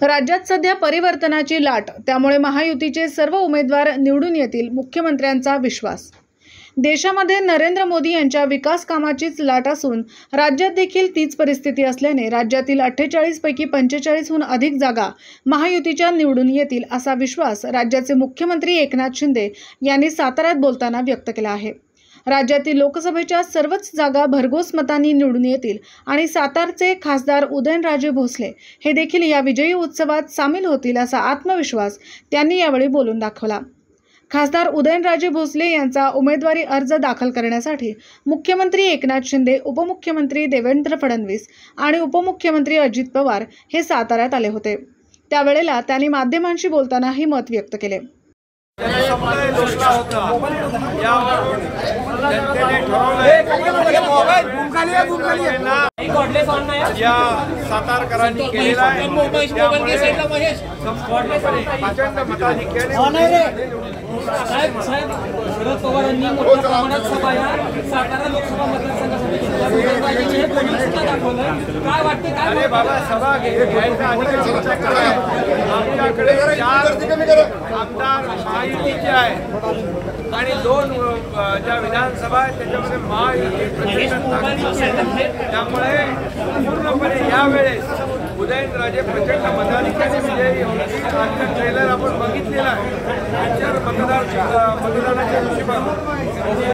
राज्यात सध्या परिवर्तनाची लाट, त्यामुळे महायुतीचे सर्व उमेदवार निवडून येतील, मुख्यमंत्र्यांचा विश्वास। देशामध्ये नरेंद्र मोदी यांच्या विकास कामाचीच लाट असून राज्यात देखील तीच परिस्थिती असल्याने राज्यातील 48 पैकी 45हून अधिक जागा महायुतीच्या निवडून येतील असा विश्वास राज्याचे मुख्यमंत्री एकनाथ शिंदे यांनी साताऱ्यात बोलताना व्यक्त केला आहे। राज्यातील लोकसभेच्या सर्वच जागा भरघोस मतांनी निवडून येतील आणि सातारचे खासदार उदयनराजे भोसले हे देखील या विजयी उत्सवात सामील होतील असा आत्मविश्वास त्यांनी यावेळी बोलून दाखवला। खासदार उदयनराजे भोसले यांचा उमेदवारी अर्ज दाखल करण्यासाठी मुख्यमंत्री एकनाथ शिंदे, उपमुख्यमंत्री देवेंद्र फडणवीस आणि उपमुख्यमंत्री अजित पवार हे साताऱ्यात आले होते। त्यावेळेला त्यांनी माध्यमांशी बोलताना हे मत व्यक्त केले। सातारकरांनी केलेला आहे शरद पवारांनी मोठ्या प्रमाणात सभा या सातारा लोकसभा मतदारसंघासाठी काय वाटते? काय बाबा सभा आमच्याकडे 4 आमदार महायुतीचे आहेत आणि 2 ज्या विधानसभा आहेत त्याच्यामध्ये महायुती, त्यामुळे पूर्णपणे यावेळेस उदयनराजे प्रचंड मताधिक्याने विजयी होण्याची ट्रेलर आपण बघितलेला आहे। मतदानाच्या दिवशी